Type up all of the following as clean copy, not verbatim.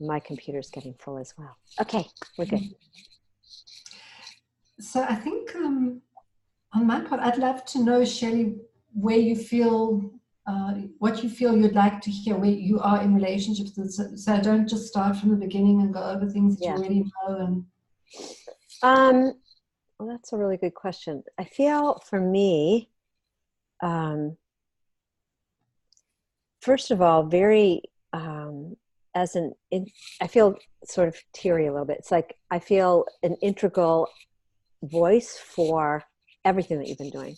my computer's getting full as well. Okay, we're good. So I think on my part, I'd love to know, Shelley, where you feel, what you feel you'd like to hear, where you are in relationships. So don't just start from the beginning and go over things that you already know. Well, that's a really good question. I feel for me, first of all, very, I feel sort of teary a little bit. It's like I feel an integral voice for everything that you've been doing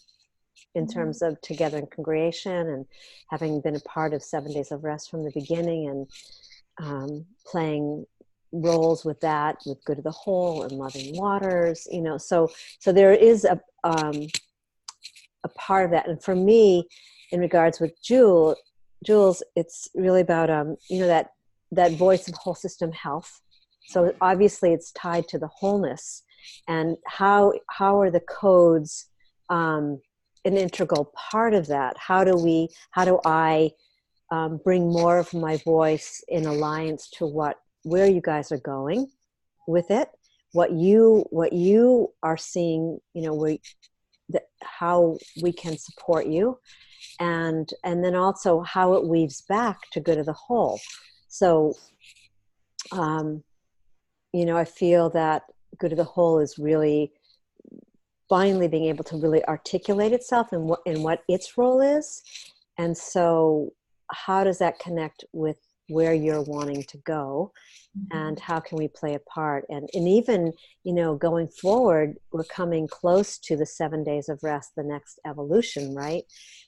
in terms of Together in Congregation, and having been a part of 7 Days of Rest from the beginning, and playing roles with that, with Good of the Whole and Loving Waters, you know, so there is a part of that. And for me, in regards with Jules, it's really about you know, that voice of whole system health. So obviously it's tied to the wholeness, and how are the codes an integral part of that? How do I bring more of my voice in alliance to where you guys are going with it, what you are seeing, you know, how we can support you, and then also how it weaves back to Good of the Whole. So, you know, I feel that Good of the Whole is really finally being able to really articulate itself and what its role is. And so how does that connect with where you're wanting to go, and how can we play a part? And even, you know, going forward, we're coming close to the 7 Days of Rest, the next evolution, right?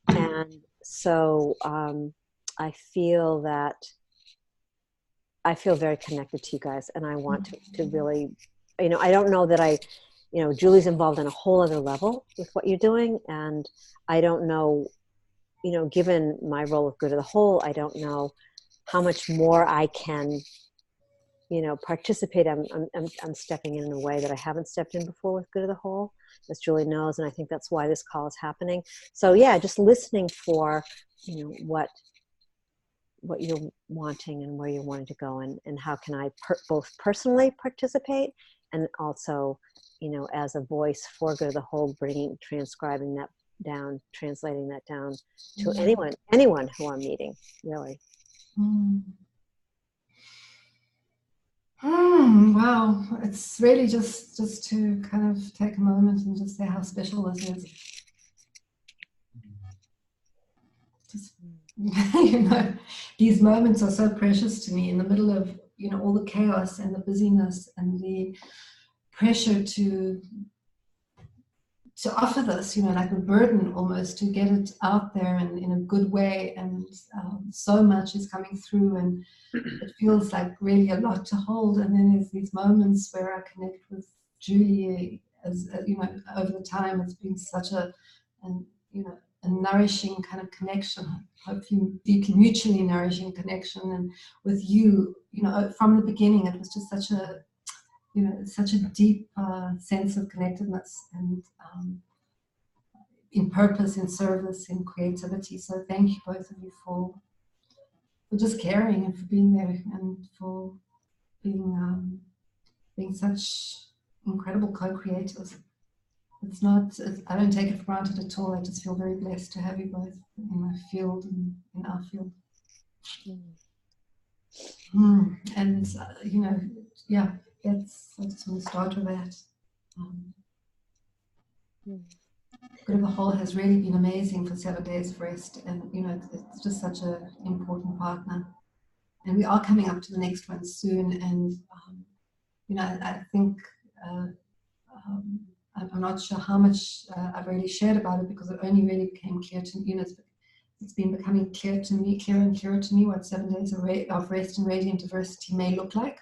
And so I feel very connected to you guys, and I want to really, you know, I don't know that you know, Julie's involved on a whole other level with what you're doing, and I don't know, you know, given my role with Good of the Whole, I don't know how much more I can, you know, participate. I'm stepping in a way that I haven't stepped in before with Good of the Whole, as Julie knows, and I think that's why this call is happening. So yeah, just listening for, you know, what you're wanting and where you're wanting to go, and how can I both personally participate, and also, you know, as a voice for Good of the Whole, transcribing that down, translating that down to anyone who I'm meeting, really. Wow, it's really just to kind of take a moment and just say how special this is. Just, you know, these moments are so precious to me in the middle of, you know, all the chaos and the busyness and the pressure to offer this, you know, like a burden almost, to get it out there and in a good way. And so much is coming through, and it feels like really a lot to hold. And then there's these moments where I connect with Julie, as you know, over the time. It's been such a nourishing kind of connection, hopefully deeply mutually nourishing connection. And with you, you know, from the beginning, it was just such a, you know, such a deep sense of connectedness, and in purpose, in service, in creativity. So thank you, both of you, for just caring, and for being there, and for being such incredible co-creators. I don't take it for granted at all. I just feel very blessed to have you both in my field and in our field. And you know, yeah, I just want to start with that. Good of the Whole has really been amazing for 7 Days of Rest, and you know, it's just such an important partner. And we are coming up to the next one soon, and you know, I think I'm not sure how much I've really shared about it, because it only really became clear to me. You know, it's been becoming clearer and clearer to me what 7 Days of Rest and Radiant Diversity may look like.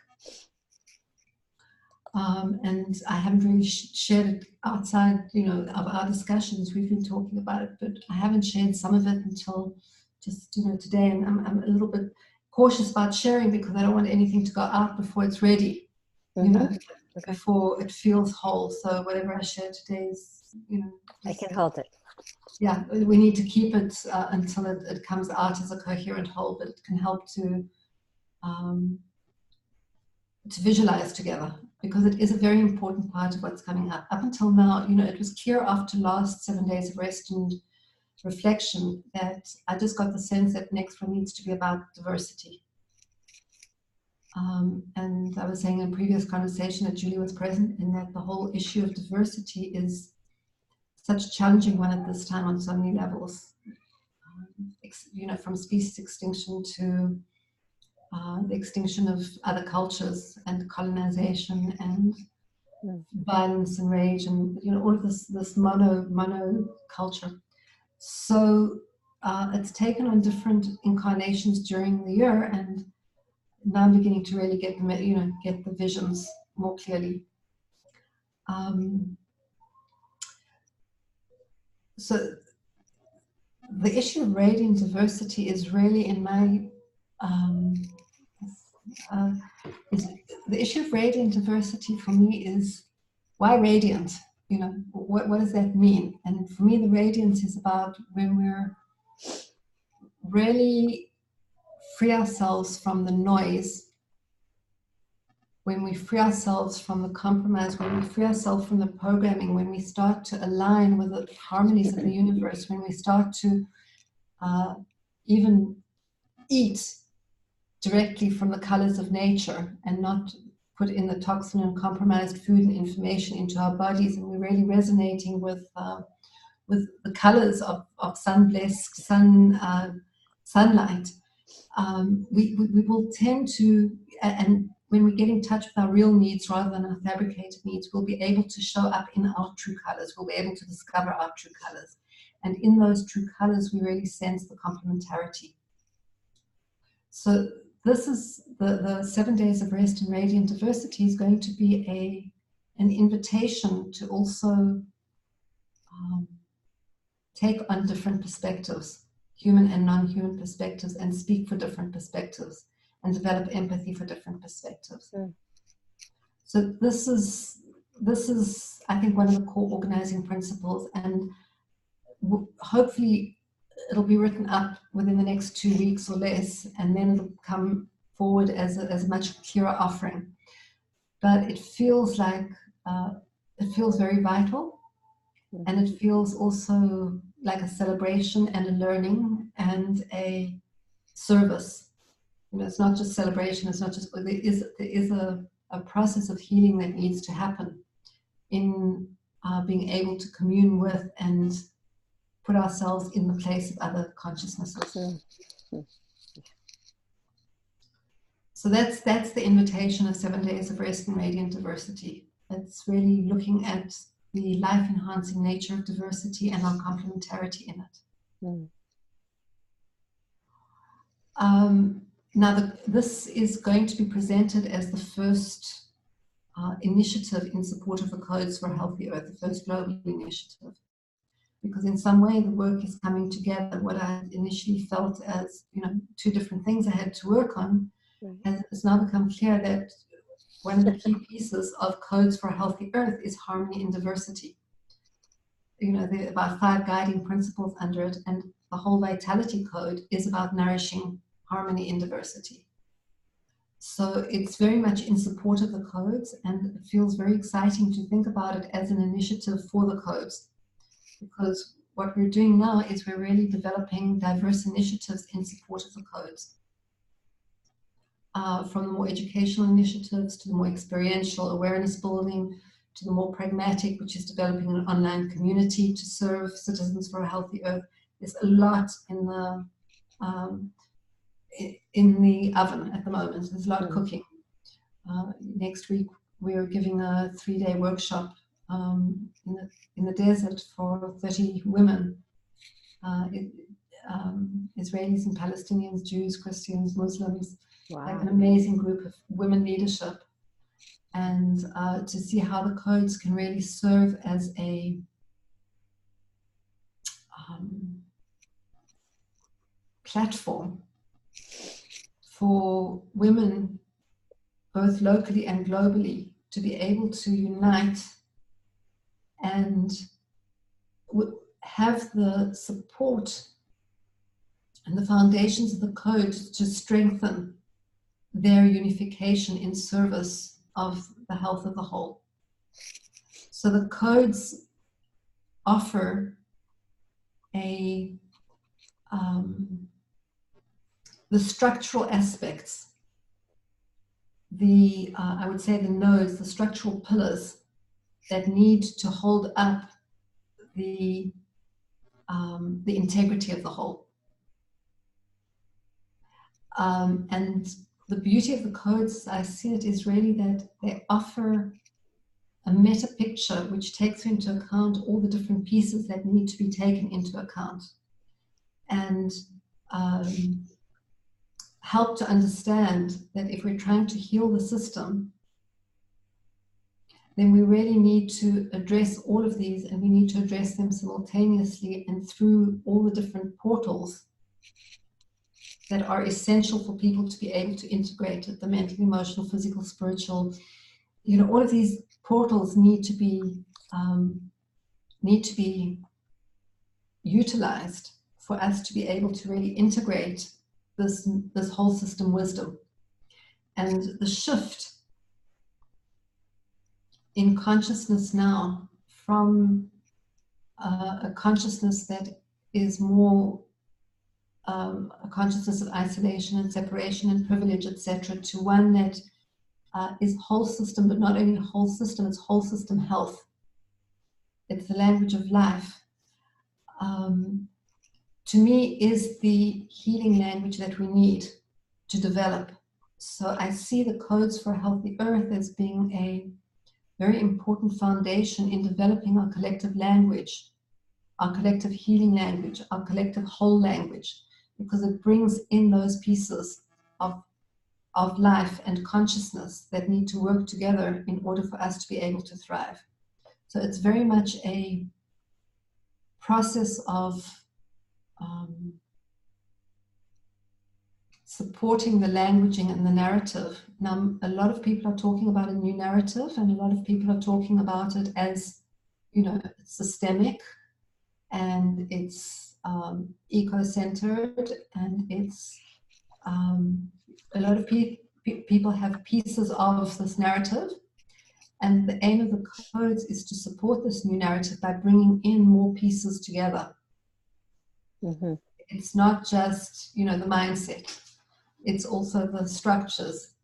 And I haven't really shared it outside, you know, of our discussions. We've been talking about it, but I haven't shared some of it until just, you know, today. And I'm a little bit cautious about sharing, because I don't want anything to go out before it's ready, you know, before it feels whole. So whatever I share today is, you know, I can hold it. Yeah, we need to keep it until it comes out as a coherent whole, but it can help to to visualize together, because it is a very important part of what's coming up. Up until now, it was clear after last 7 days of rest and reflection that I just got the sense that next one needs to be about diversity. And I was saying in a previous conversation that Julie was present, in that the whole issue of diversity is such a challenging one at this time on so many levels. From species extinction to the extinction of other cultures and colonization and violence and rage and all of this mono culture. So it's taken on different incarnations during the year, and now I'm beginning to really get the visions more clearly. So the issue of radiant diversity is really in my the issue of radiant diversity for me is, why radiant? What does that mean? And for me, the radiance is about when we're really free ourselves from the noise, when we free ourselves from the compromise, when we free ourselves from the programming, when we start to align with the harmonies of the universe, when we start to even eat directly from the colors of nature and not put in the toxin and compromised food and information into our bodies, and we're really resonating with the colors of sun-blessed sunlight. We will tend to, and when we get in touch with our real needs rather than our fabricated needs, we'll be able to show up in our true colors. We'll be able to discover our true colors. And in those true colors, we really sense the complementarity. So this is the 7 days of rest and radiant diversity is going to be an invitation to also take on different perspectives, human and non-human perspectives, and speak for different perspectives and develop empathy for different perspectives. Mm. So this is, I think, one of the core organizing principles, and hopefully it'll be written up within the next 2 weeks or less, and then it'll come forward as a much clearer offering. But it feels like, it feels very vital, and it feels also like a celebration and a learning and a service. It's not just celebration, it's not just, there is a process of healing that needs to happen in being able to commune with and put ourselves in the place of other consciousnesses. So that's the invitation of 7 days of rest and radiant diversity. It's really looking at the life-enhancing nature of diversity and our complementarity in it. Now, this is going to be presented as the first initiative in support of the Codes for a Healthy Earth, the first global initiative. Because in some way the work is coming together. What I initially felt as 2 different things I had to work on, has now become clear that one of the key pieces of Codes for a Healthy Earth is harmony and diversity. There are about 5 guiding principles under it, and the whole Vitality Code is about nourishing harmony in diversity. So it's very much in support of the codes, and it feels very exciting to think about it as an initiative for the codes. Because what we're doing now is we're really developing diverse initiatives in support of the codes. From the more educational initiatives to the more experiential awareness building, to the more pragmatic, which is developing an online community to serve citizens for a healthy earth. There's a lot in the oven at the moment. There's a lot cooking. Next week we're giving a 3-day workshop in the desert for 30 women, Israelis and Palestinians, Jews, Christians, Muslims. Wow. Like an amazing group of women leadership, and to see how the codes can really serve as a platform for women, both locally and globally, to be able to unite and have the support and the foundations of the code to strengthen their unification in service of the health of the whole. So the codes offer a the structural aspects, I would say the nodes, the structural pillars that need to hold up the integrity of the whole. And the beauty of the codes, as I see it, is really that they offer a meta picture which takes into account all the different pieces that need to be taken into account, and help to understand that if we're trying to heal the system, then we really need to address all of these, and we need to address them simultaneously and through all the different portals that are essential for people to be able to integrate it, the mental, emotional, physical, spiritual. You know, all of these portals need to be utilized for us to be able to really integrate this whole system wisdom. And the shift in consciousness now from a consciousness that is more a consciousness of isolation and separation and privilege, etc., to one that is whole system, but not only whole system, it's whole system health. It's the language of life. To me, is the healing language that we need to develop. So I see the codes for a healthy earth as being a very important foundation in developing our collective language, our collective healing language, our collective whole language, because it brings in those pieces of life and consciousness that need to work together in order for us to be able to thrive. So it's very much a process of supporting the languaging and the narrative. Now, a lot of people are talking about a new narrative, and a lot of people are talking about it as, you know, it's systemic, and it's eco-centered, and it's a lot of people have pieces of this narrative, and the aim of the codes is to support this new narrative by bringing in more pieces together. Mm-hmm. It's not just, you know, the mindset. It's also the structures.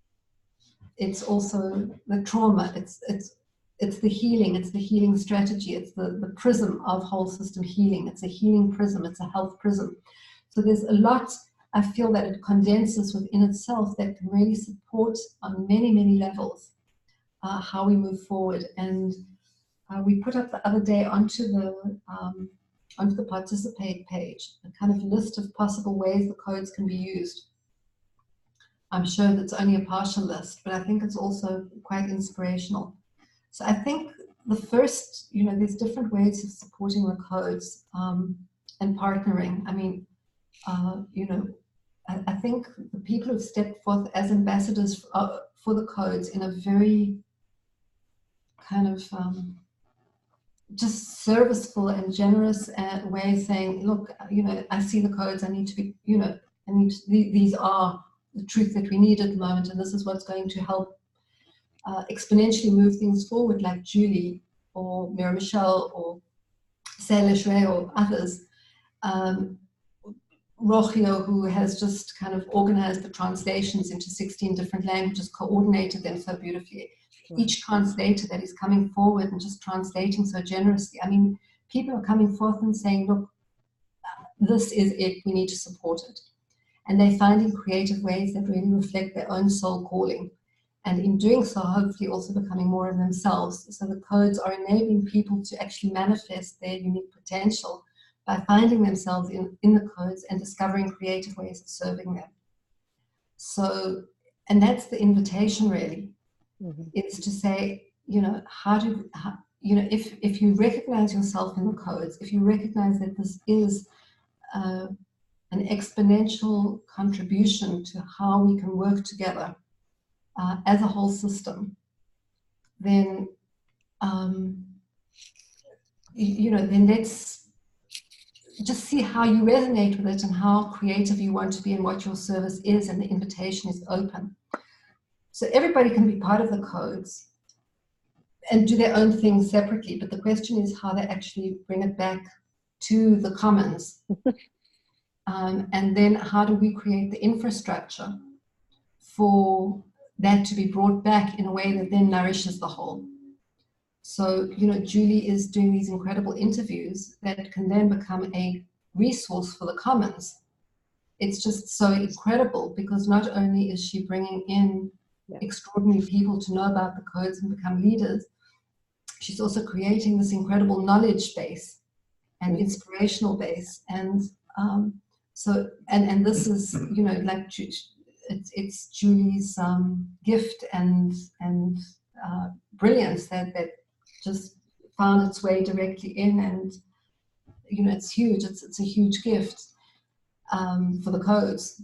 It's also the trauma. It's the healing. It's the healing strategy. It's the prism of whole system healing. It's a healing prism. It's a health prism. So there's a lot, I feel, that it condenses within itself that can really support on many, many levels how we move forward. And we put up the other day onto the participate page a kind of list of possible ways the codes can be used. I'm sure that's only a partial list, but I think it's also quite inspirational. So I think the first, you know, there's different ways of supporting the codes and partnering. I mean, you know, I think the people who've stepped forth as ambassadors for the codes in a very kind of just serviceful and generous way, saying, look, you know, I see the codes, I need to be, you know, these are the truth that we need at the moment, and this is what's going to help exponentially move things forward, like Julie or Mira Michelle or Sarah Shrey or others. Rochio, who has just kind of organized the translations into 16 different languages, coordinated them so beautifully. Each translator that is coming forward and just translating so generously. I mean, people are coming forth and saying, look, this is it, we need to support it. And they're finding creative ways that really reflect their own soul calling. And in doing so, hopefully also becoming more of themselves. So the codes are enabling people to actually manifest their unique potential by finding themselves in the codes and discovering creative ways of serving them. So, and that's the invitation really. Mm-hmm. It's to say, you know, you know, if you recognize yourself in the codes, if you recognize that this is an exponential contribution to how we can work together as a whole system, then you know, then let's just see how you resonate with it and how creative you want to be and what your service is, and the invitation is open. So everybody can be part of the codes and do their own thing separately. But the question is how they actually bring it back to the commons. And then how do we create the infrastructure for that to be brought back in a way that then nourishes the whole? So, Julie is doing these incredible interviews that can then become a resource for the commons. It's just so incredible because not only is she bringing in extraordinary people to know about the codes and become leaders, she's also creating this incredible knowledge base and inspirational base. And so this is, like it's Julie's gift and brilliance that just found its way directly in, and it's huge. It's a huge gift for the codes.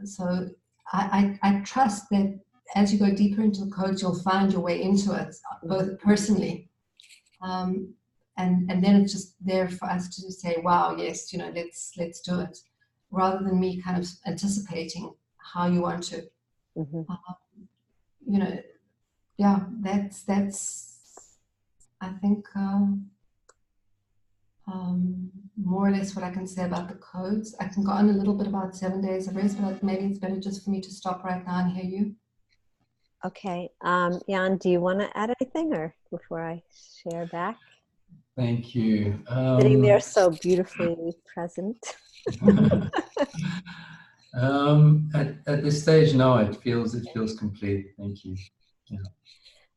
So I trust that as you go deeper into the codes, you'll find your way into it, both personally, and then it's just there for us to say, wow, yes, let's do it, rather than me kind of anticipating how you want to. Yeah, that's I think more or less what I can say about the codes. I can go on a little bit about 7 days of rest, but maybe it's better just for me to stop right now and hear you. Okay. Jan, do you want to add anything or before I share back? Thank you. Sitting there so beautifully present. At this stage, no, it feels complete. Thank you. Yeah.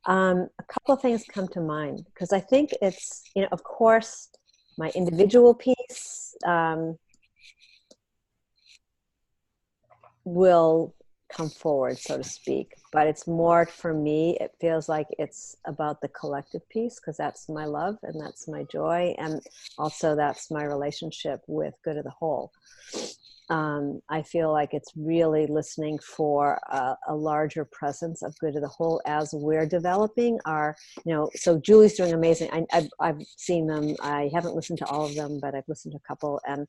A couple of things come to mind because I think it's, of course, my individual piece will come forward, so to speak, but it's more for me, it feels like it's about the collective piece because that's my love and that's my joy, and also that's my relationship with good of the whole. I feel like it's really listening for a larger presence of good of the whole as we're developing our, so Julie's doing amazing. I've seen them. I haven't listened to all of them, but I've listened to a couple, and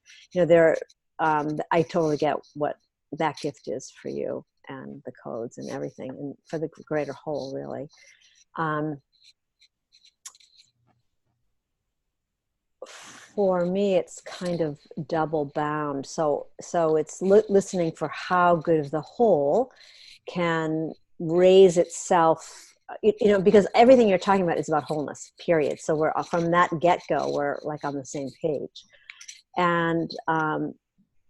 I totally get what that gift is for you and the codes and everything, and for the greater whole, really. For me, it's kind of double bound. So it's listening for how good of the whole can raise itself, because everything you're talking about is about wholeness, period. So we're from that get-go, we're like on the same page. And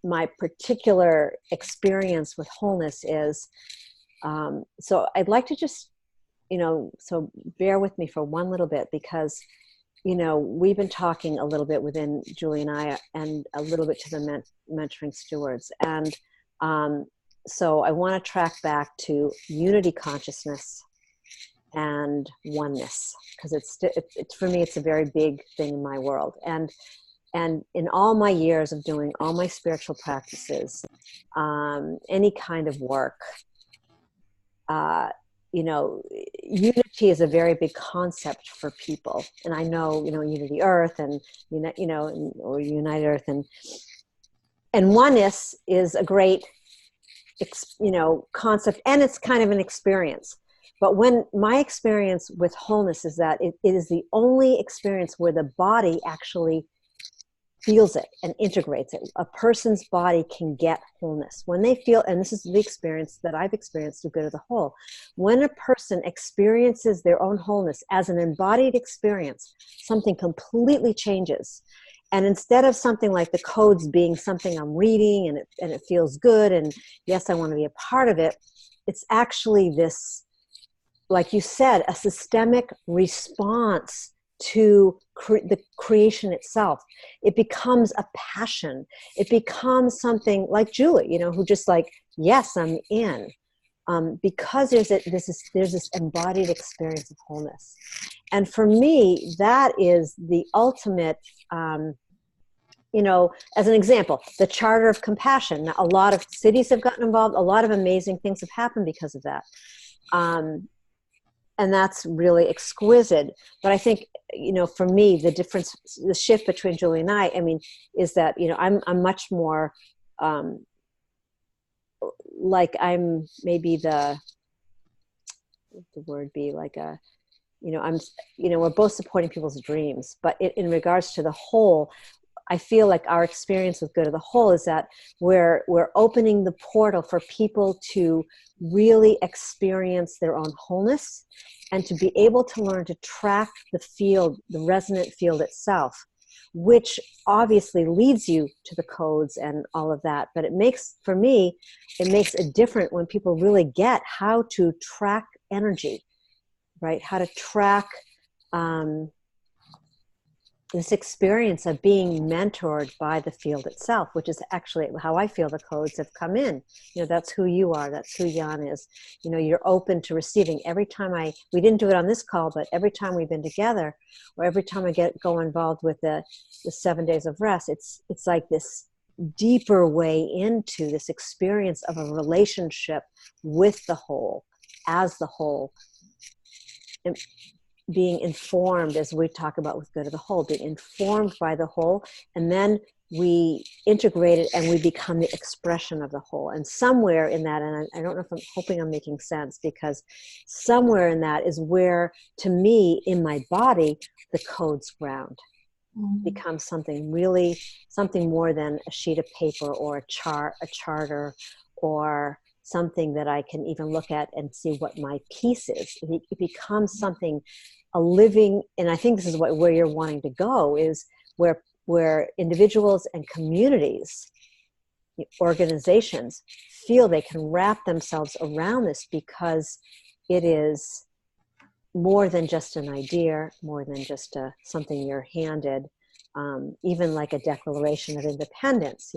my particular experience with wholeness is, so I'd like to just, so bear with me for one little bit, because we've been talking a little bit within Julie and I, and a little bit to the mentoring stewards. And so I want to track back to unity consciousness and oneness, because it's for me, it's a very big thing in my world. And in all my years of doing all my spiritual practices, any kind of work, unity is a very big concept for people. And I know, Unity Earth and, or United Earth and oneness is a great, concept, and it's kind of an experience. But when my experience with wholeness is that it is the only experience where the body actually feels it and integrates it. A person's body can get wholeness when they feel, and this is the experience that I've experienced of good of the whole. When a person experiences their own wholeness as an embodied experience, something completely changes. And instead of something like the codes being something I'm reading and it feels good, and yes, I want to be a part of it, it's actually this, like you said, a systemic response to the creation itself. It becomes a passion. It becomes something like Julie, who just like, yes, I'm in, because there's this embodied experience of wholeness. And for me, that is the ultimate, as an example, the Charter of Compassion. Now, a lot of cities have gotten involved. A lot of amazing things have happened because of that. And that's really exquisite. But I think, for me, the difference, the shift between Julie and I mean, is that, I'm much more like I'm maybe the the word be, like a, we're both supporting people's dreams, but in regards to the whole, I feel like our experience with Good of the Whole is that we're opening the portal for people to really experience their own wholeness and to be able to learn to track the field, the resonant field itself, which obviously leads you to the codes and all of that. But it makes it different when people really get how to track energy, right? How to track this experience of being mentored by the field itself, which is actually how I feel the codes have come in. That's who you are. That's who Jan is. You're open to receiving. Every time we didn't do it on this call, but every time we've been together, or every time I go involved with the 7 days of rest, it's like this deeper way into this experience of a relationship with the whole, as the whole. And being informed, as we talk about with Good of the Whole, being informed by the whole, and then we integrate it and we become the expression of the whole. And somewhere in that, and I don't know if I'm hoping I'm making sense, because somewhere in that is where, to me, in my body, the codes ground. Becomes something more than a sheet of paper or a charter, or something that I can even look at and see what my piece is. It becomes something, a living, and I think this is where you're wanting to go, is where individuals and communities, organizations, feel they can wrap themselves around this, because it is more than just an idea, more than just something you're handed. Even like a Declaration of Independence,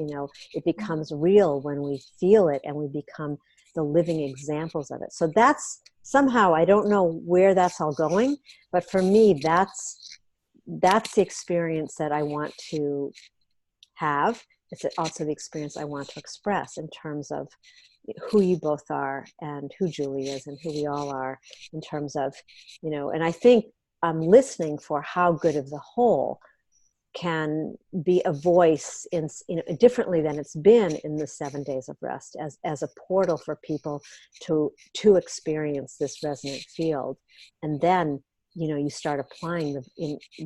it becomes real when we feel it and we become the living examples of it. So that's somehow, I don't know where that's all going, but for me, that's the experience that I want to have. It's also the experience I want to express in terms of who you both are and who Julie is and who we all are, in terms of, and I think I'm listening for how Good of the Whole can be a voice in, differently than it's been in the 7 days of rest, as a portal for people to experience this resonant field. And then, you start applying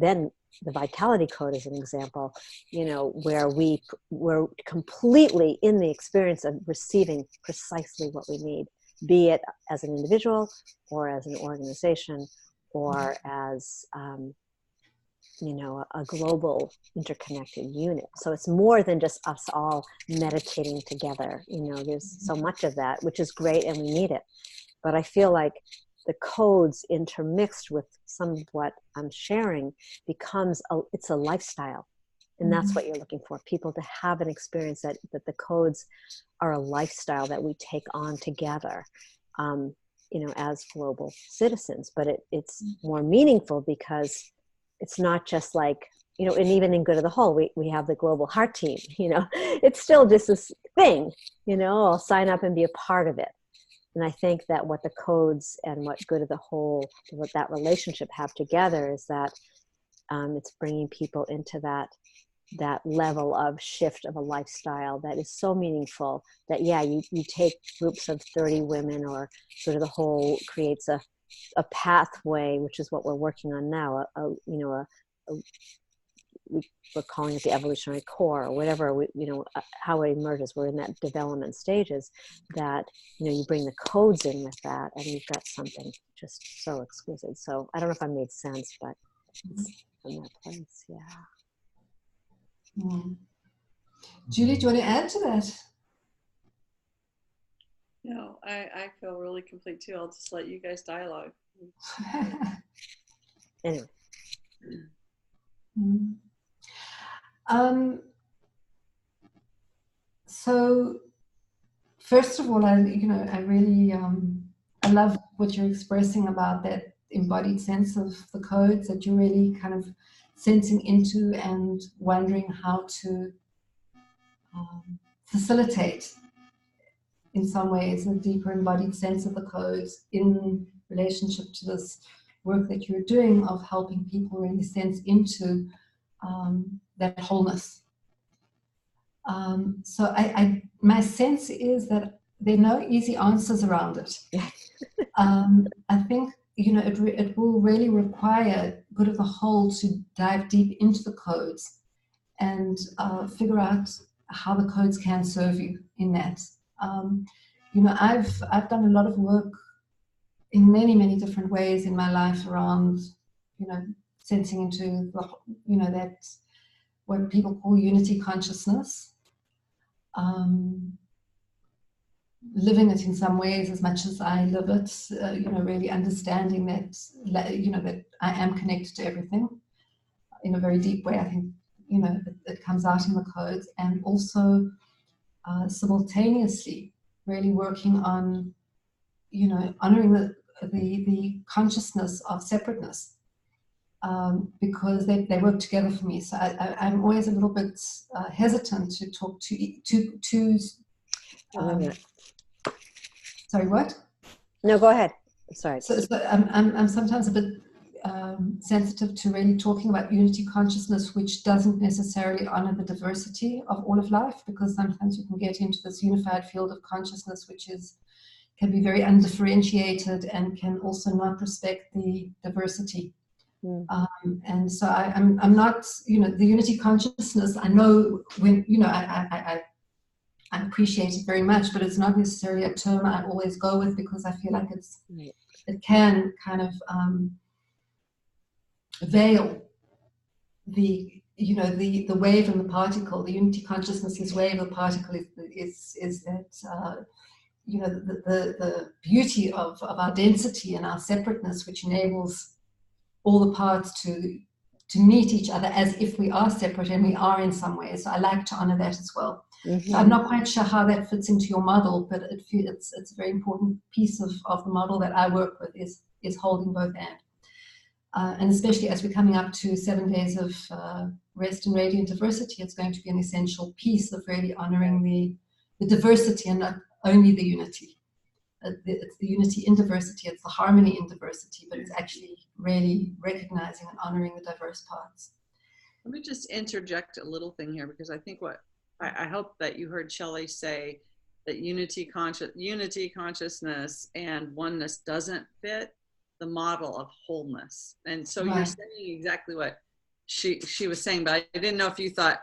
then the vitality code is an example, where we're completely in the experience of receiving precisely what we need, be it as an individual or as an organization or as, a global interconnected unit. So it's more than just us all meditating together. There's so much of that, which is great, and we need it. But I feel like the codes intermixed with some of what I'm sharing it's a lifestyle. And that's what you're looking for, people to have an experience that the codes are a lifestyle that we take on together, as global citizens. But it's more meaningful because it's not just like, and even in Good of the Whole, we have the global heart team, it's still just this thing, I'll sign up and be a part of it. And I think that what the codes and what Good of the Whole, what that relationship have together is that it's bringing people into that level of shift of a lifestyle that is so meaningful that, you take groups of 30 women, or Good of the Whole creates a pathway, which is what we're working on now, we're calling it the evolutionary core, or whatever, how it emerges. We're in that development stages that, you bring the codes in with that, and you've got something just so exquisite. So I don't know if I made sense, but it's from that place, Julie, do you want to add to that? No, I feel really complete too. I'll just let you guys dialogue. Anyway. So first of all, I really I love what you're expressing about that embodied sense of the codes, that you're really kind of sensing into and wondering how to facilitate in some ways a deeper embodied sense of the codes in relationship to this work that you're doing of helping people really sense into that wholeness. So my sense is that there are no easy answers around it. I think, it will really require good of the whole to dive deep into the codes and figure out how the codes can serve you in that. I've done a lot of work in many, many different ways in my life around, sensing into that what people call unity consciousness. Living it in some ways as much as I live it, really understanding that, that I am connected to everything in a very deep way. I think, it comes out in the codes, and also simultaneously really working on, honoring the consciousness of separateness, because they work together for me. So I'm always a little bit hesitant to talk to sorry, what? No, go ahead. Sorry. So I'm sometimes a bit sensitive to really talking about unity consciousness, which doesn't necessarily honor the diversity of all of life, because sometimes you can get into this unified field of consciousness, which can be very undifferentiated and can also not respect the diversity. And so I'm not, the unity consciousness, I know when, I appreciate it very much, but it's not necessarily a term I always go with, because I feel like it can kind of veil the wave and the particle. The unity consciousness wave and the particle is that the beauty of our density and our separateness, which enables all the parts to meet each other as if we are separate, and we are in some ways. So I like to honor that as well. Mm-hmm. So I'm not quite sure how that fits into your model, but it's a very important piece of the model that I work with is holding both and especially as we're coming up to 7 days of rest and radiant diversity, it's going to be an essential piece of really honoring the diversity and not only the unity. It's the unity in diversity, it's the harmony in diversity, but it's actually really recognizing and honoring the diverse parts. Let me just interject a little thing here, because I think I hope that you heard Shelley say that unity consciousness and oneness doesn't fit the model of wholeness. And so You're saying exactly what she was saying, but I didn't know if you thought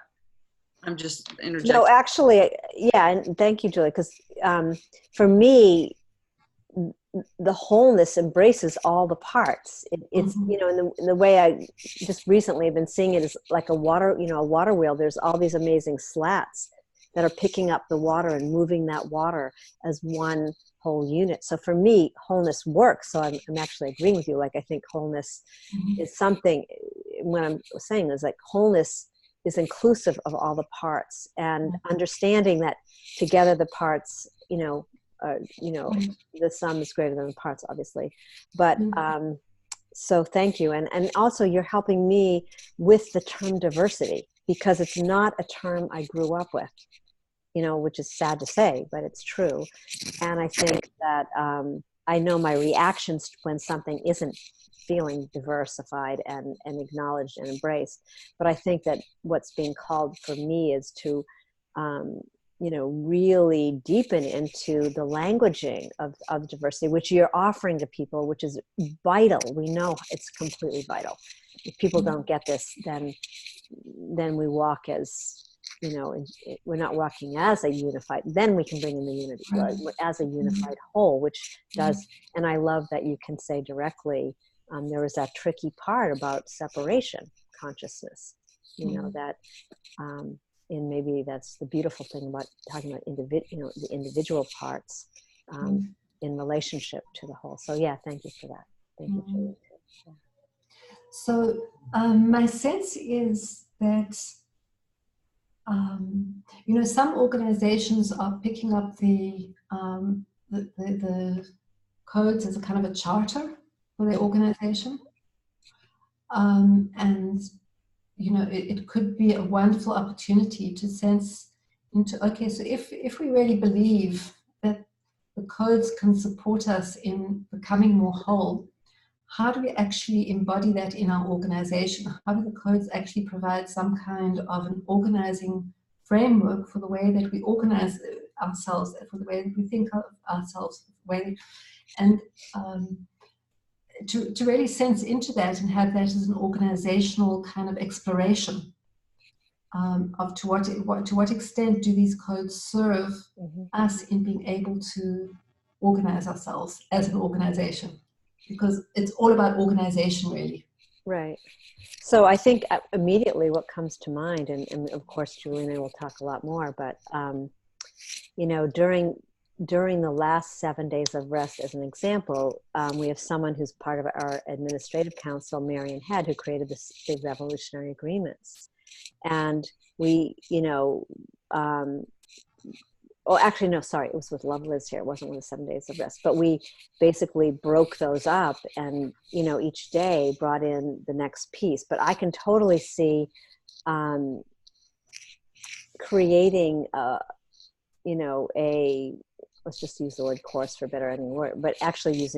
I'm just interjecting. No, actually, yeah, and thank you, Julie, because for me, the wholeness embraces all the parts. It's in the way I just recently have been seeing it is like a water wheel. There's all these amazing slats that are picking up the water and moving that water as one whole unit. So for me, wholeness works. So I'm actually agreeing with you. Like, I think wholeness is something. What I'm saying is, like, wholeness is inclusive of all the parts, and understanding that together the parts, the sum is greater than the parts, obviously. But so thank you. And also you're helping me with the term diversity, because it's not a term I grew up with, which is sad to say, but it's true. And I think that I know my reactions when something isn't feeling diversified and acknowledged and embraced. But I think that what's being called for me is to really deepen into the languaging of diversity, which you're offering to people, which is vital. We know it's completely vital. If people don't get this, then we walk as, we're not walking as a unified, then we can bring in the unity, as a unified whole, which does, and I love that you can say directly, there was that tricky part about separation consciousness, that, and maybe that's the beautiful thing about talking about the individual parts in relationship to the whole. So yeah, thank you for that. Thank you, Julie. Yeah. So my sense is that some organizations are picking up the codes as a kind of a charter for their organization, and it could be a wonderful opportunity to sense into, okay, so if we really believe that the codes can support us in becoming more whole, how do we actually embody that in our organization? How do the codes actually provide some kind of an organizing framework for the way that we organize ourselves, for the way that we think of ourselves, And to really sense into that and have that as an organizational kind of exploration of to what extent do these codes serve us in being able to organize ourselves as an organization, because it's all about organization, really. Right. So I think immediately what comes to mind, and of course Julie and I will talk a lot more, but you know, during the last 7 days of rest, as an example, we have someone who's part of our administrative council, Marion Head, who created this big revolutionary agreements. And we, you know, oh, actually, no, sorry, it was with Love Liz here. It wasn't with the 7 days of rest, but we basically broke those up and, you know, each day brought in the next piece. But I can totally see creating, you know, let's just use the word course for better any word, but actually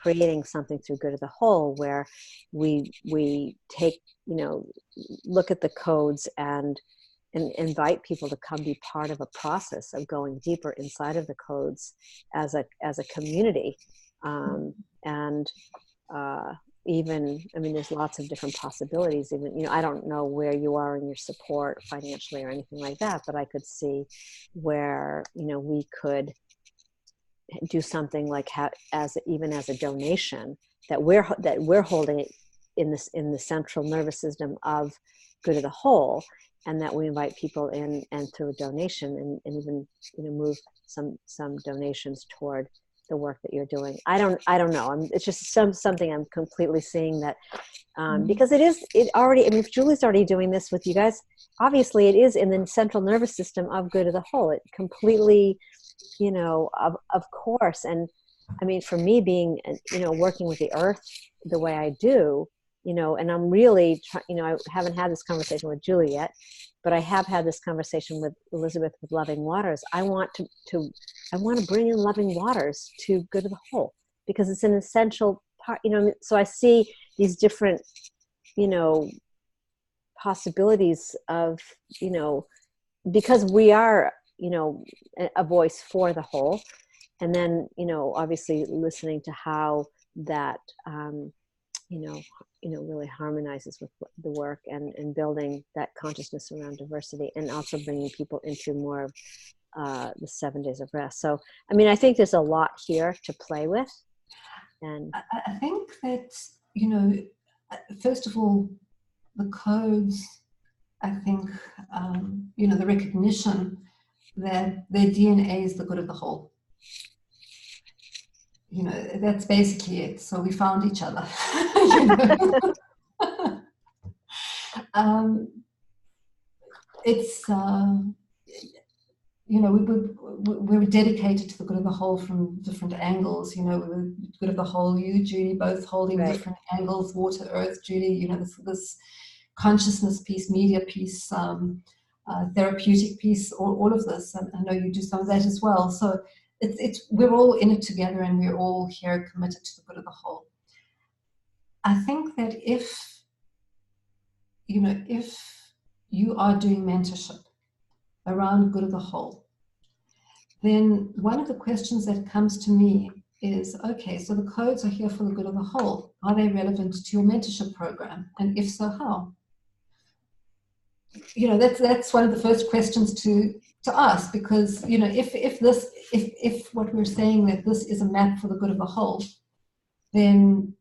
creating something through Good of the Whole, where we take, you know, look at the codes and invite people to come be part of a process of going deeper inside of the codes as a community. Even, I mean, there's lots of different possibilities. Even, you know, I don't know where you are in your support financially or anything like that, but I could see where, you know, we could do something like as a donation that we're holding it in the central nervous system of Good of the Whole, and that we invite people in and through a donation and even, you know, move some donations toward the work that you're doing. I don't know. It's just something I'm completely seeing that because it already. I mean, if Julie's already doing this with you guys, obviously it is in the central nervous system of Good of the Whole. It completely, you know, of course. And I mean, for me, being, you know, working with the earth the way I do, you know, and I'm really, you know, I haven't had this conversation with Julie yet, but I have had this conversation with Elizabeth with Loving Waters. I want to bring in Loving Waters to Good of the Whole, because it's an essential part, you know. So I see these different, you know, possibilities of, you know, because we are, you know, a voice for the whole, and then, you know, obviously listening to how that, you know, really harmonizes with the work and building that consciousness around diversity, and also bringing people into more of the 7 days of rest. So, I mean, I think there's a lot here to play with. And I think that, you know, first of all, the codes, I think, you know, the recognition that their DNA is the good of the whole. You know, that's basically it. So we found each other. You know? It's, you know, we were dedicated to the good of the whole from different angles. You know, we were good of the whole, you, Judy, both holding right. different angles, water, earth, Judy, you know, this consciousness piece, media piece, therapeutic piece, all of this. And I know you do some of that as well. So we're all in it together, and we're all here committed to the good of the whole. I think that if you are doing mentorship around good of the whole, then one of the questions that comes to me is, okay, so the codes are here for the good of the whole. Are they relevant to your mentorship program? And if so, how? You know, that's one of the first questions to ask, because, you know, if what we're saying that this is a map for the good of the whole, then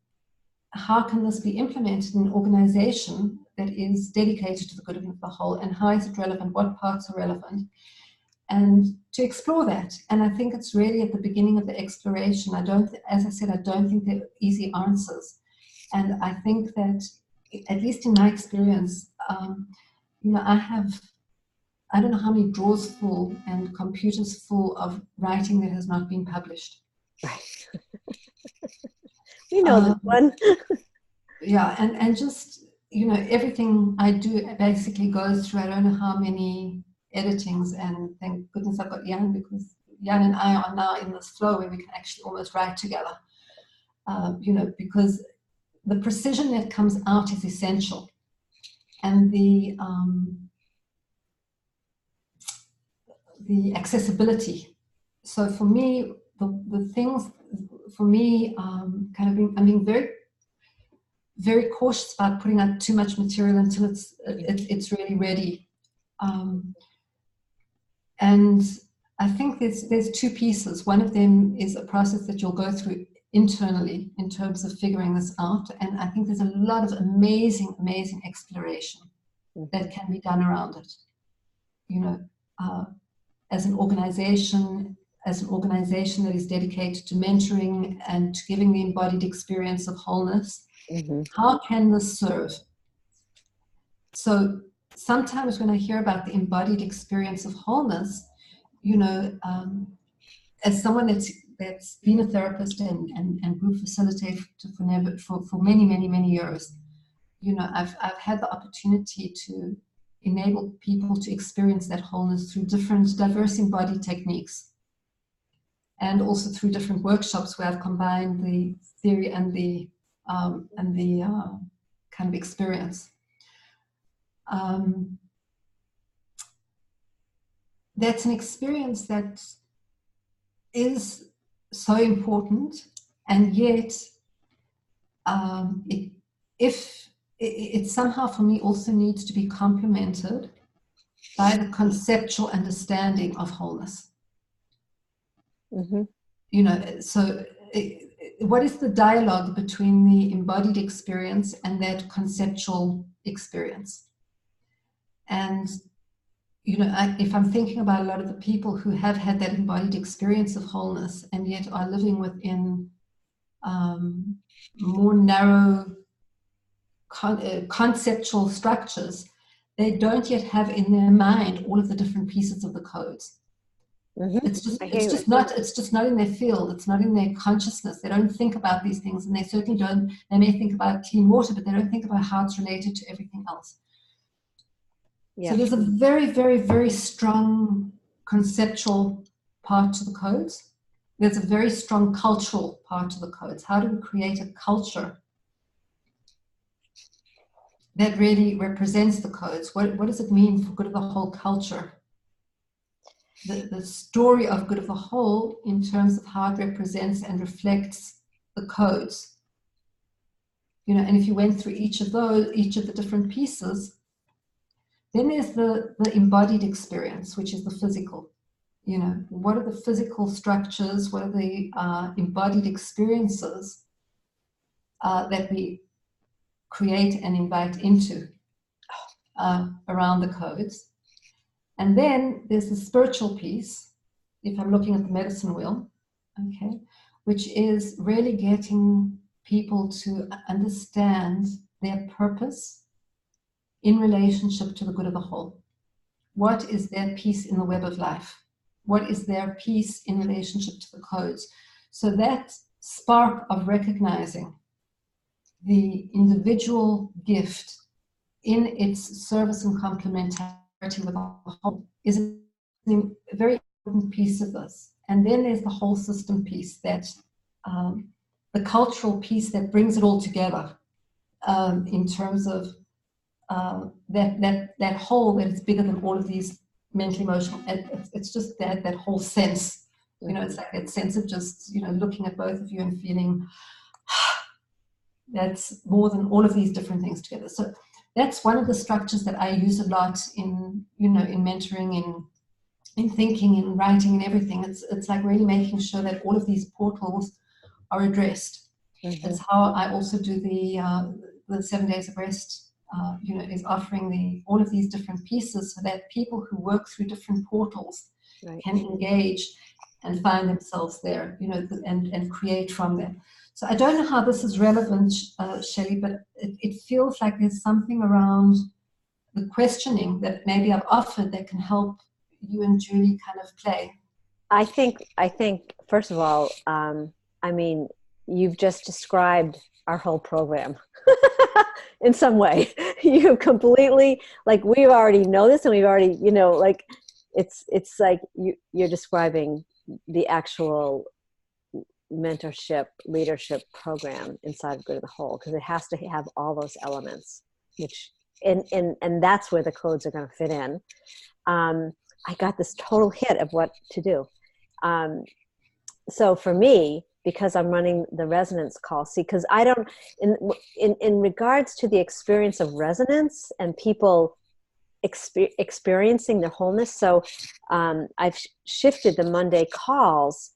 how can this be implemented in an organization that is dedicated to the good of the whole, and how is it relevant? What parts are relevant? And to explore that. And I think it's really at the beginning of the exploration. As I said, I don't think there are easy answers. And I think that, at least in my experience, you know, I don't know how many drawers full and computers full of writing that has not been published. Right. We know this one. Yeah, and just, you know, everything I do basically goes through, I don't know how many editings, and thank goodness I've got Jan, because Jan and I are now in this flow where we can actually almost write together, you know, because the precision that comes out is essential. And the accessibility. So for me, the things, for me, I'm being very, very cautious about putting out too much material until it's really ready. And I think there's two pieces. One of them is a process that you'll go through internally in terms of figuring this out. And I think there's a lot of amazing, amazing exploration that can be done around it. You know, as an organization that is dedicated to mentoring and to giving the embodied experience of wholeness, how can this serve? So sometimes when I hear about the embodied experience of wholeness, you know, as someone that's been a therapist and group facilitator for many, many, many years, you know, I've had the opportunity to enable people to experience that wholeness through different diverse embodied techniques, and also through different workshops where I've combined the theory and the kind of experience. That's an experience that is so important, and yet it somehow for me also needs to be complemented by the conceptual understanding of wholeness. You know, so what is the dialogue between the embodied experience and that conceptual experience? And you know, if I'm thinking about a lot of the people who have had that embodied experience of wholeness and yet are living within more narrow conceptual structures, they don't yet have in their mind all of the different pieces of the codes. It's just not in their field. It's not in their consciousness. They don't think about these things, and they certainly don't. They may think about clean water, but they don't think about how it's related to everything else. Yeah. So there's a very, very, very strong conceptual part to the codes. There's a very strong cultural part to the codes. How do we create a culture that really represents the codes? What does it mean for good of the whole culture? The story of good of the whole in terms of how it represents and reflects the codes. You know, and if you went through each of the different pieces, then there's the embodied experience, which is the physical. You know, what are the physical structures? What are the embodied experiences that we create and invite into around the codes? And then there's the spiritual piece, if I'm looking at the medicine wheel, okay, which is really getting people to understand their purpose in relationship to the good of the whole. What is their piece in the web of life? What is their piece in relationship to the codes? So that spark of recognizing the individual gift in its service and complementarity with the whole is a very important piece of this. And then there's the whole system piece, that the cultural piece that brings it all together in terms of that whole that is bigger than all of these mental, emotional. It's just that whole sense, you know, it's like that sense of just, you know, looking at both of you and feeling that's more than all of these different things together. So that's one of the structures that I use a lot in, you know, in mentoring, in thinking, in writing, and everything. It's like really making sure that all of these portals are addressed. That's how I also do the 7 days of rest. You know, is offering all of these different pieces so that people who work through different portals can engage and find themselves there, you know, and create from them. So I don't know how this is relevant, Shelley, but it feels like there's something around the questioning that maybe I've offered that can help you and Julie kind of play. I think first of all, I mean, you've just described our whole program in some way. You completely, like, we already know this, and we've already, you know, like it's like you're describing the actual mentorship leadership program inside of Good of the Whole, because it has to have all those elements, which and that's where the codes are going to fit in. I got this total hit of what to do. So for me, because I'm running the resonance call. See, because I don't, in regards to the experience of resonance and people experiencing their wholeness. So I've shifted the Monday calls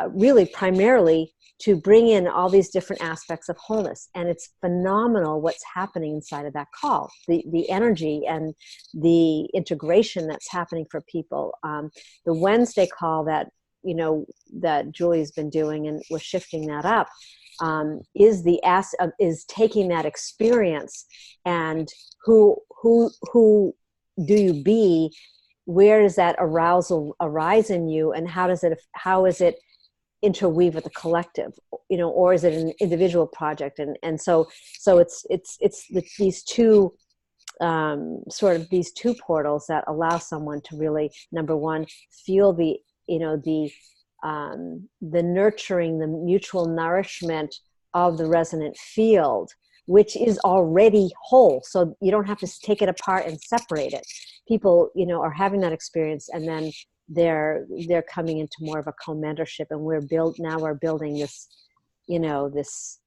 really primarily to bring in all these different aspects of wholeness. And it's phenomenal what's happening inside of that call, the energy and the integration that's happening for people. The Wednesday call that, you know, that Julie's been doing, and we're shifting that up, is taking that experience and who do you be, where does that arousal arise in you, and how is it interweave with the collective, you know, or is it an individual project? And so it's these two sort of these two portals that allow someone to really, number one, feel the, you know, the nurturing, the mutual nourishment of the resonant field, which is already whole. So you don't have to take it apart and separate it. People, you know, are having that experience, and then they're coming into more of a co-mentorship, and we're building this, you know, this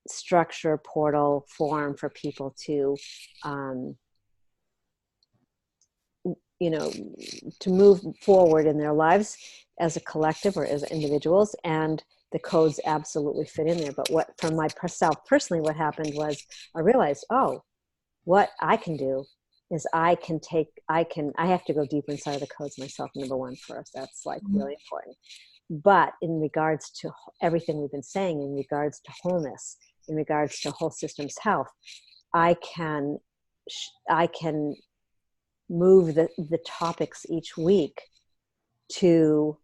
structure, portal, form for people to, you know, to move forward in their lives as a collective or as individuals. And the codes absolutely fit in there. But what, from myself personally, what happened was I realized, oh, what I can do is I have to go deeper inside of the codes myself, number one, first. That's like really important. But in regards to everything we've been saying, in regards to wholeness, in regards to whole systems health, I can move the topics each week to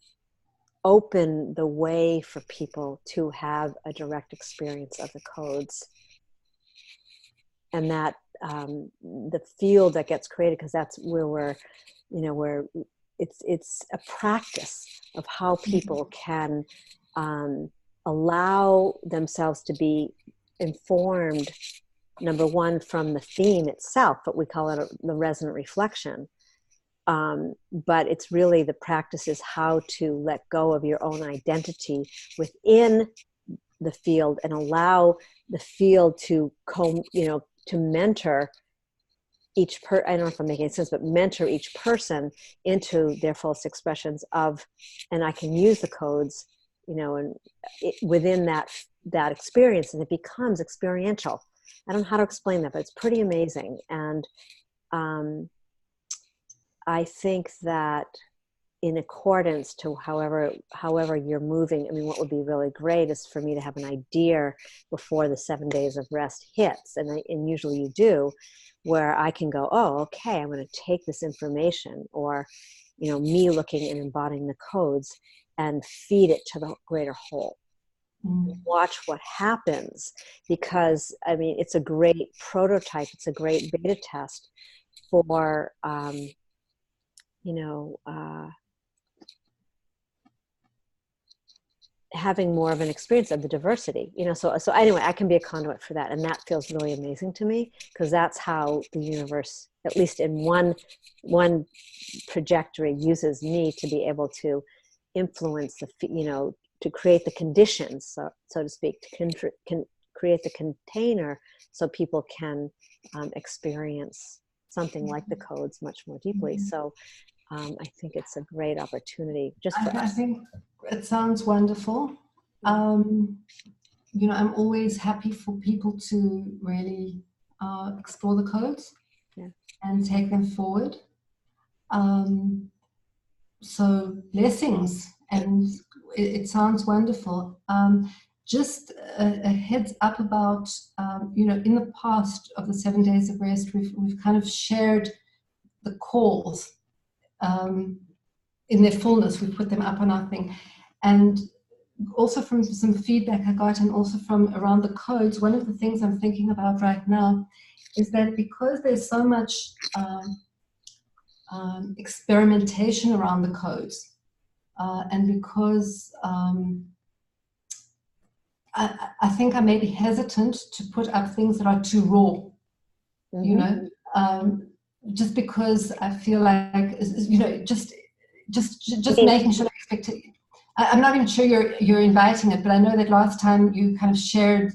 open the way for people to have a direct experience of the codes. And that the field that gets created, because that's where it's a practice of how people can allow themselves to be informed, number one, from the theme itself, but we call it the resonant reflection. But it's really, the practice is how to let go of your own identity within the field and allow the field to to mentor each I don't know if I'm making sense, but mentor each person into their fullest expressions of, and I can use the codes, you know, and within that experience, and it becomes experiential. I don't know how to explain that, but it's pretty amazing. And I think that in accordance to however you're moving, I mean, what would be really great is for me to have an idea before the 7 days of rest hits, and usually you do, where I can go, oh, okay, I'm going to take this information, or, you know, me looking and embodying the codes, and feed it to the greater whole. Watch what happens, because I mean, it's a great prototype, it's a great beta test for having more of an experience of the diversity, you know. So anyway, I can be a conduit for that, and that feels really amazing to me, because that's how the universe, at least in one trajectory, uses me to be able to influence to create the conditions, so to speak, to create the container so people can experience something like the codes much more deeply. So I think it's a great opportunity just for us. I think it sounds wonderful. You know, I'm always happy for people to really explore the codes and take them forward. So blessings, and it sounds wonderful. Just a heads up about, you know, in the past of the 7 days of rest, we've kind of shared the calls in their fullness. We put them up on our thing. And also from some feedback I got, and also from around the codes, one of the things I'm thinking about right now is that because there's so much experimentation around the codes, and because I think I may be hesitant to put up things that are too raw, you know, just because I feel like, you know, just making sure I'm not even sure you're inviting it, but I know that last time you kind of shared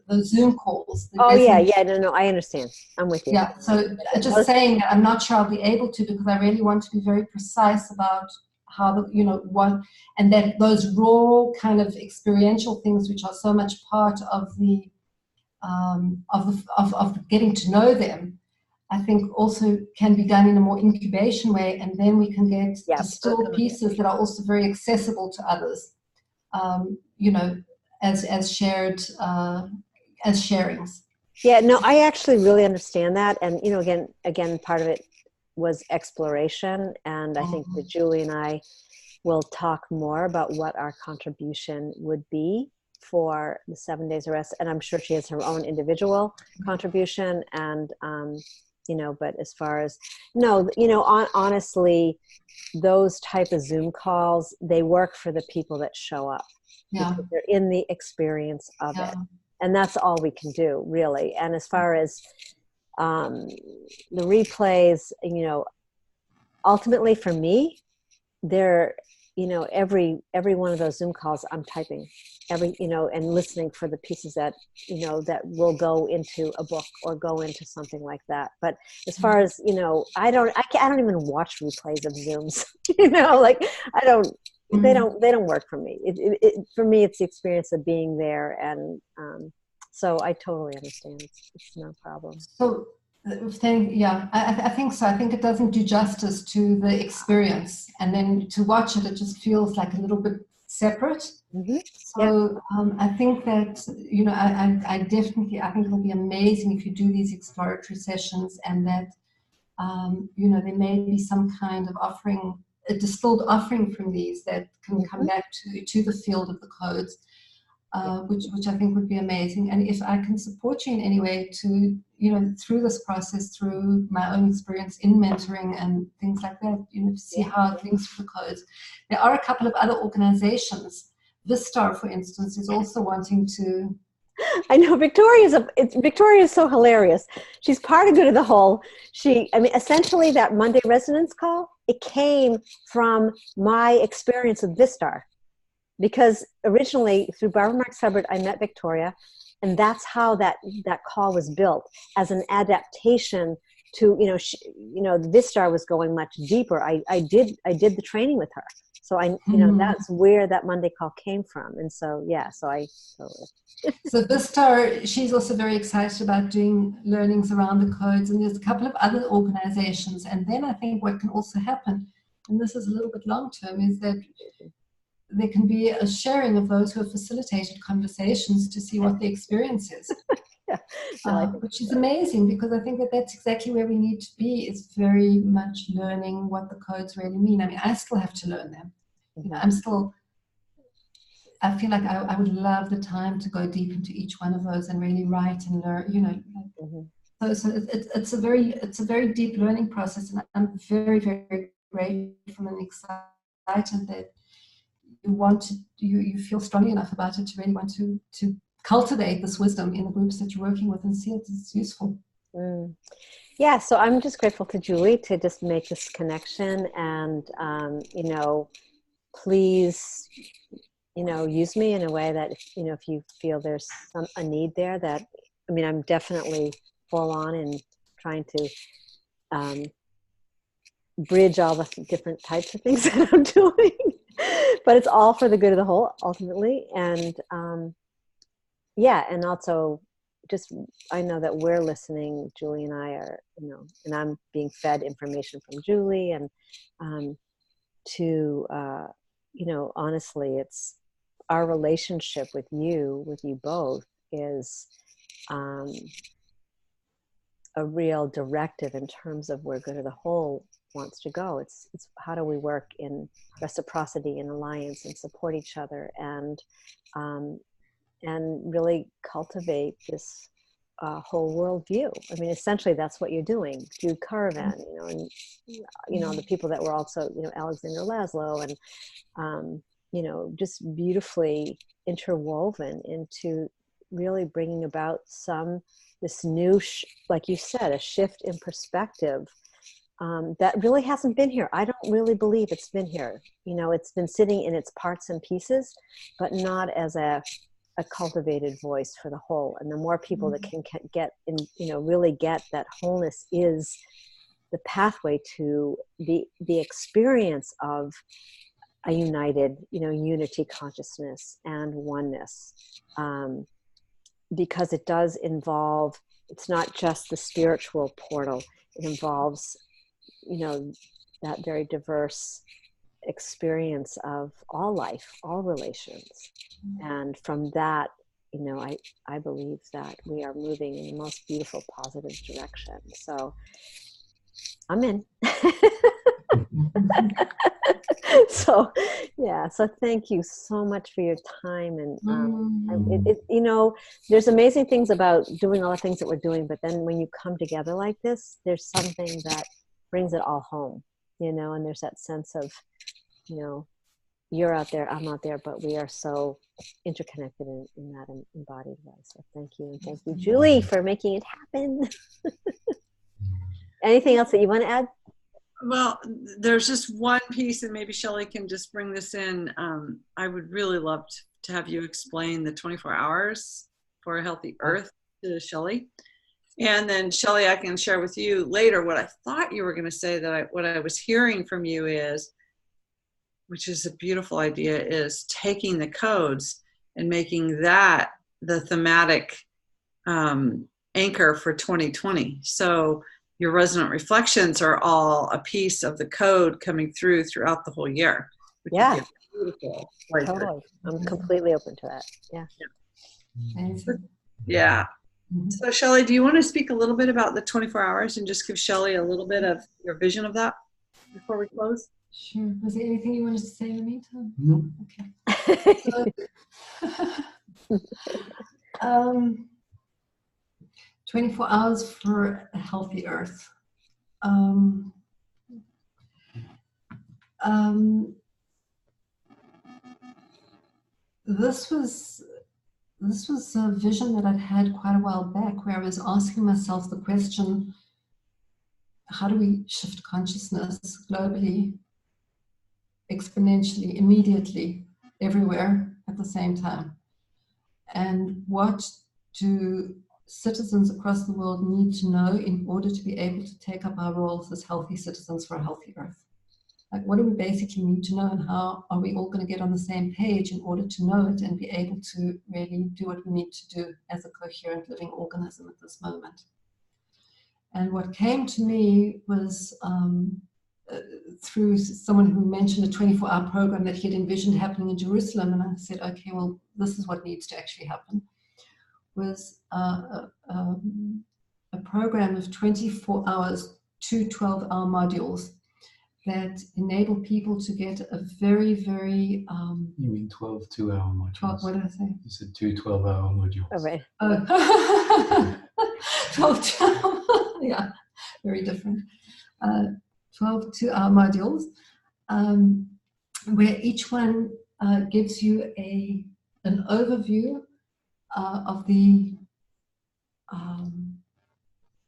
the Zoom calls. Oh yeah, no, I understand. I'm with you. Yeah, so just saying that I'm not sure I'll be able to, because I really want to be very precise about how what, and that those raw kind of experiential things, which are so much part of the of getting to know them, I think also can be done in a more incubation way, and then we can get distilled pieces that are also very accessible to others, as shared as sharings. Yeah, no, I actually really understand that, and again, part of it was exploration, and I think that Julie and I will talk more about what our contribution would be for the 7 days of rest, and I'm sure she has her own individual contribution, and but as far as honestly, those type of Zoom calls, they work for the people that show up, because they're in the experience of it. And that's all we can do, really. And as far as the replays, ultimately for me, they're, every one of those Zoom calls, I'm typing and listening for the pieces that, that will go into a book or go into something like that. But as far as, I don't even watch replays of Zooms, they don't work for me. For me, it's the experience of being there. And so I totally understand. It's no problem. So I think so. I think it doesn't do justice to the experience, and then to watch it, it just feels like a little bit separate. Mm-hmm. So I think that I definitely, I think it'll be amazing if you do these exploratory sessions, and that there may be some kind of offering, a distilled offering from these that can come back to the field of the codes. Which I think would be amazing. And if I can support you in any way to, through this process, through my own experience in mentoring and things like that, to see how it links with the codes. There are a couple of other organizations. Vistar, for instance, is also wanting to. I know Victoria is so hilarious. She's part of Good of the Whole. Essentially that Monday resonance call, it came from my experience with Vistar. Because originally through Barbara Marx Hubbard, I met Victoria, and that's how that call was built as an adaptation to, Vistar was going much deeper. I did the training with her. So that's where that Monday call came from. And so, So Vistar, she's also very excited about doing learnings around the codes, and there's a couple of other organizations. And then I think what can also happen, and this is a little bit long-term, is that there can be a sharing of those who have facilitated conversations to see what the experience is, which is amazing, because I think that that's exactly where we need to be, is very much learning what the codes really mean. I still have to learn them. I feel like I would love the time to go deep into each one of those and really write and learn, So it's a very deep learning process, and I'm very, very grateful and excited that you feel strongly enough about it to really want to cultivate this wisdom in the groups that you're working with and see it as useful. Yeah, so I'm just grateful to Julie to just make this connection, and please use me in a way that if you feel there's a need there, that I'm definitely full on in trying to bridge all the different types of things that I'm doing. But it's all for the good of the whole, ultimately. And and also just, I know that we're listening, Julie and I are, and I'm being fed information from Julie, and honestly, it's our relationship with you both is a real directive in terms of where Good of the Whole wants to go. It's how do we work in reciprocity and alliance and support each other, and really cultivate this whole world view. Essentially that's what you're doing through Caravan, and the people that were also, Alexander Laszlo, and just beautifully interwoven into really bringing about this new, like you said, a shift in perspective that really hasn't been here. I don't really believe it's been here. You know, it's been sitting in its parts and pieces, but not as a cultivated voice for the whole. And the more people that can get in, you know, really get that wholeness is the pathway to the experience of a united, you know, unity consciousness and oneness. Because it does involve, it's not just the spiritual portal, it involves, you know, that very diverse experience of all life, all relations. And from that, you know, I believe that we are moving in the most beautiful, positive direction. So I'm in. So yeah, so thank you so much for your time. And you know, there's amazing things about doing all the things that we're doing, but then when you come together like this, there's something that brings it all home, you know. And there's that sense of, you know, you're out there, I'm out there, but we are so interconnected in that embodied way. So thank you. And thank you, Julie, for making it happen. Anything else that you want to add? Well, there's just one piece, and maybe Shelley can just bring this in. I would really love to have you explain the 24 hours for a healthy earth to Shelley. And then Shelley, I can share with you later what I thought you were going to say, that what I was hearing from you is, which is a beautiful idea, is taking the codes and making that the thematic anchor for 2020. So your resonant reflections are all a piece of the code coming throughout the whole year. Yeah. Beautiful. Totally. I'm completely open to that. Yeah. Yeah. So Shelley, do you want to speak a little bit about the 24 hours and just give Shelley a little bit of your vision of that before we close? Sure. Was there anything you wanted to say in the meantime? No. Okay. 24 hours for a healthy earth. This was a vision that I'd had quite a while back, where I was asking myself the question, how do we shift consciousness globally, exponentially, immediately, everywhere at the same time? And what do citizens across the world need to know in order to be able to take up our roles as healthy citizens for a healthy earth? Like, what do we basically need to know, and how are we all going to get on the same page in order to know it and be able to really do what we need to do as a coherent living organism at this moment? And what came to me was through someone who mentioned a 24-hour program that he had envisioned happening in Jerusalem, and I said, okay, well, this is what needs to actually happen, was a program of 24 hours, 2 12-hour modules that enable people to get a very, very... You mean 12 2-hour modules? 12, what did I say? You said 2 12-hour modules. All right. 12 yeah, very different. 12 2-hour modules, where each one gives you an overview of the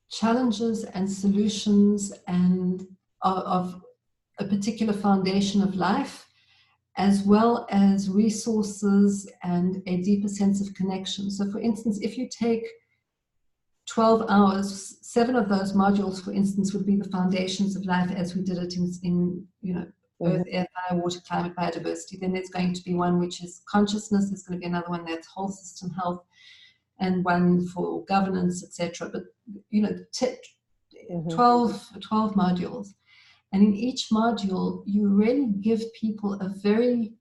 challenges and solutions and of a particular foundation of life, as well as resources and a deeper sense of connection. So for instance, if you take 12 hours, 7 of those modules, for instance, would be the foundations of life as we did it in you know, earth, air, fire, water, climate, biodiversity. Then there's going to be one which is consciousness. There's going to be another one that's whole system health, and one for governance, etc. But you know, 12 modules. And in each module, you really give people a very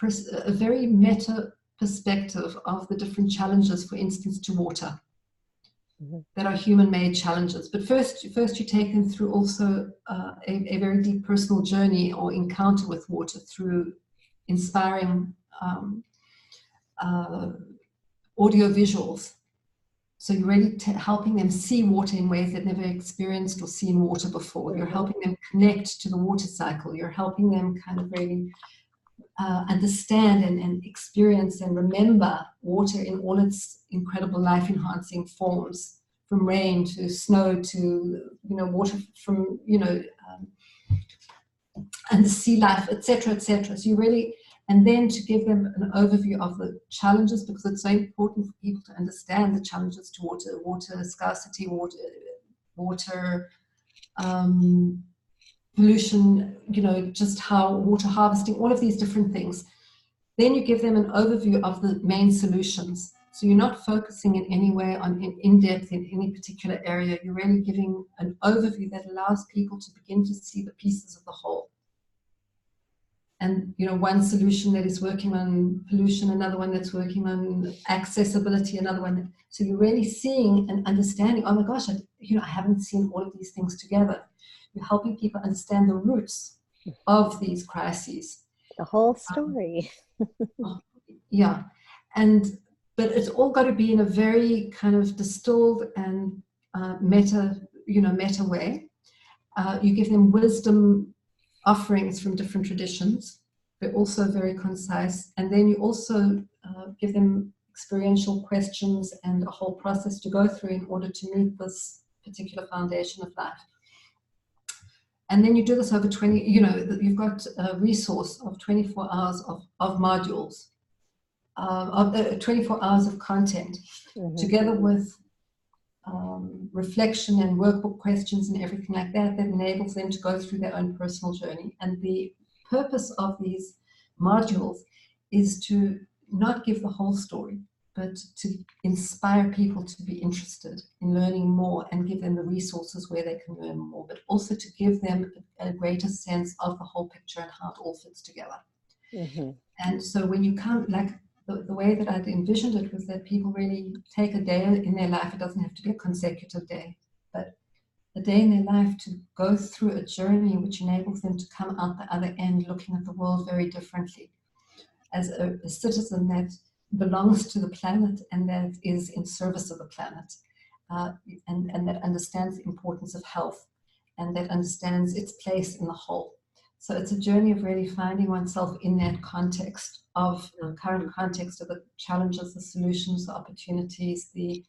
meta perspective of the different challenges, for instance, to water, that are human-made challenges. But first you take them through also a very deep personal journey or encounter with water through inspiring audio visuals. So you're really helping them see water in ways they've never experienced or seen water before. You're helping them connect to the water cycle. You're helping them kind of really understand and experience and remember water in all its incredible life-enhancing forms, from rain to snow to, water from, and the sea life, etc., etc. So you really, and then to give them an overview of the challenges, because it's so important for people to understand the challenges to water scarcity, water pollution, just how water harvesting, all of these different things. Then you give them an overview of the main solutions. So you're not focusing in any way on in depth in any particular area. You're really giving an overview that allows people to begin to see the pieces of the whole. And one solution that is working on pollution, another one that's working on accessibility, another one. So you're really seeing and understanding, oh my gosh, I haven't seen all of these things together. You're helping people understand the roots of these crises. The whole story. Yeah. But it's all got to be in a very kind of distilled and meta way. You give them wisdom offerings from different traditions. They're also very concise. And then you also give them experiential questions and a whole process to go through in order to meet this particular foundation of life. And then you do this over 20, you've got a resource of 24 hours of modules, of 24 hours of content, together with reflection and workbook questions and everything like that enables them to go through their own personal journey. And the purpose of these modules is to not give the whole story, but to inspire people to be interested in learning more and give them the resources where they can learn more, but also to give them a greater sense of the whole picture and how it all fits together. And so when you come, like the way that I'd envisioned it was that people really take a day in their life. It doesn't have to be a consecutive day, but a day in their life to go through a journey which enables them to come out the other end looking at the world very differently as a citizen that belongs to the planet and that is in service of the planet, and that understands the importance of health and that understands its place in the whole. So it's a journey of really finding oneself in that context of current context of the challenges, the solutions, the opportunities, the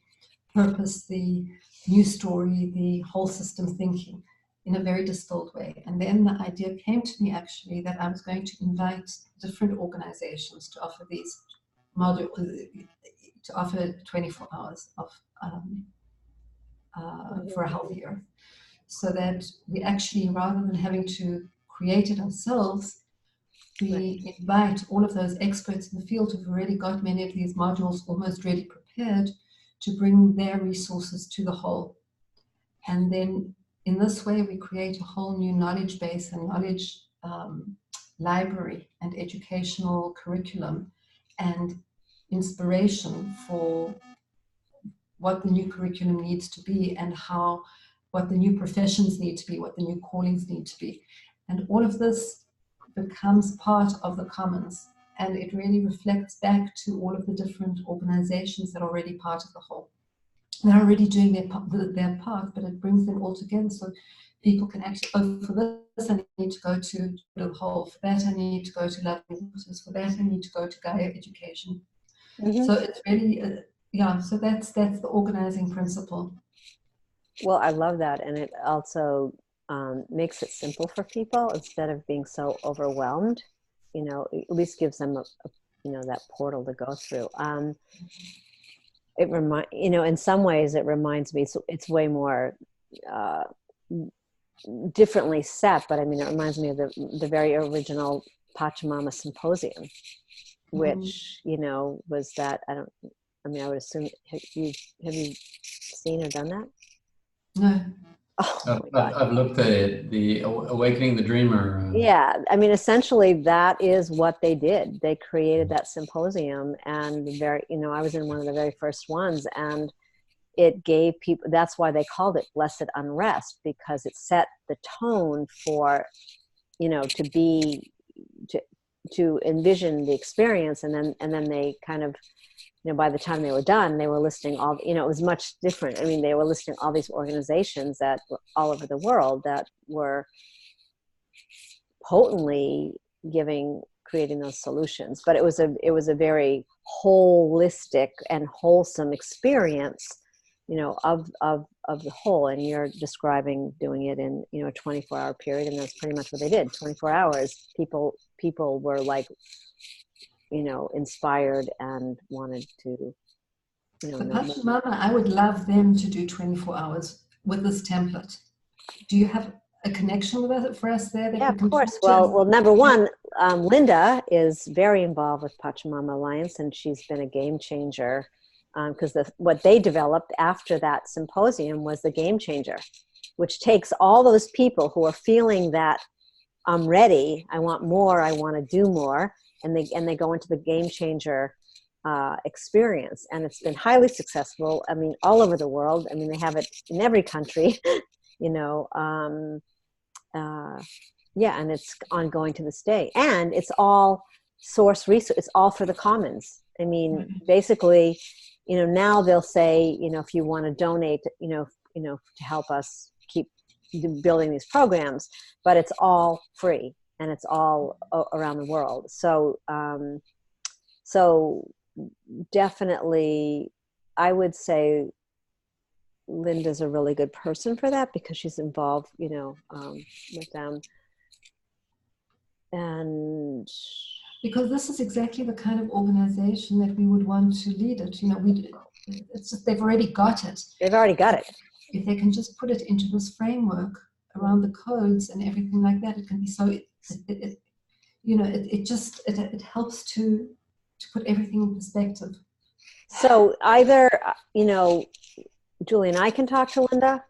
purpose, the new story, the whole system thinking in a very distilled way. And then the idea came to me actually that I was going to invite different organizations to offer these modules, to offer 24 hours of for a healthy earth, so that we actually, rather than having to create it ourselves, we invite all of those experts in the field who've already got many of these modules almost ready prepared to bring their resources to the whole. And then in this way, we create a whole new knowledge base and knowledge library and educational curriculum and inspiration for what the new curriculum needs to be and what the new professions need to be, what the new callings need to be. And all of this becomes part of the commons, and it really reflects back to all of the different organizations that are already part of the whole. They're already doing their part, but it brings them all together so people can actually, oh, for this I need to go to the whole, for that I need to go to Loving Waters, for that I need to go to Gaia Education. So it's really, so that's the organizing principle. Well, I love that. And it also makes it simple for people instead of being so overwhelmed, at least gives them that portal to go through. In some ways it reminds me, so it's way more differently set, but I mean, it reminds me of the very original Pachamama Symposium, which, was that, I would assume, have you seen or done that? No. Oh, I've looked at it, the Awakening the Dreamer. Yeah, I mean, essentially that is what they did. They created that symposium, and I was in one of the very first ones, and it gave people, that's why they called it Blessed Unrest, because it set the tone for, to envision the experience, and then they kind of, by the time they were done, they were listing all, it was much different. I mean, they were listing all these organizations that were all over the world that were potently creating those solutions. But it was a very holistic and wholesome experience, of the whole. And you're describing doing it in, a 24-hour period, and that's pretty much what they did. 24 hours, people were like, inspired and wanted to, But know more. Pachamama, I would love them to do 24 hours with this template. Do you have a connection with us for us there? That Yeah, we can of course. talk to? Well, number one, Linda is very involved with Pachamama Alliance, and she's been a game changer, because what they developed after that symposium was the game changer, which takes all those people who are feeling that I'm ready, I want more, I want to do more, and they go into the game changer experience, and it's been highly successful. I mean, all over the world. I mean, they have it in every country, yeah, and it's ongoing to this day, and it's all source resource. It's all for the commons. I mean, basically, now they'll say, if you want to donate, to help us keep building these programs, but it's all free and it's all around the world. So, so definitely, I would say Linda's a really good person for that, because she's involved, with them. And because this is exactly the kind of organization that we would want to lead it. It's just they've already got it. They've already got it. If they can just put it into this framework around the codes and everything like that, it can be so. It helps to put everything in perspective. So either Julie and I can talk to Linda,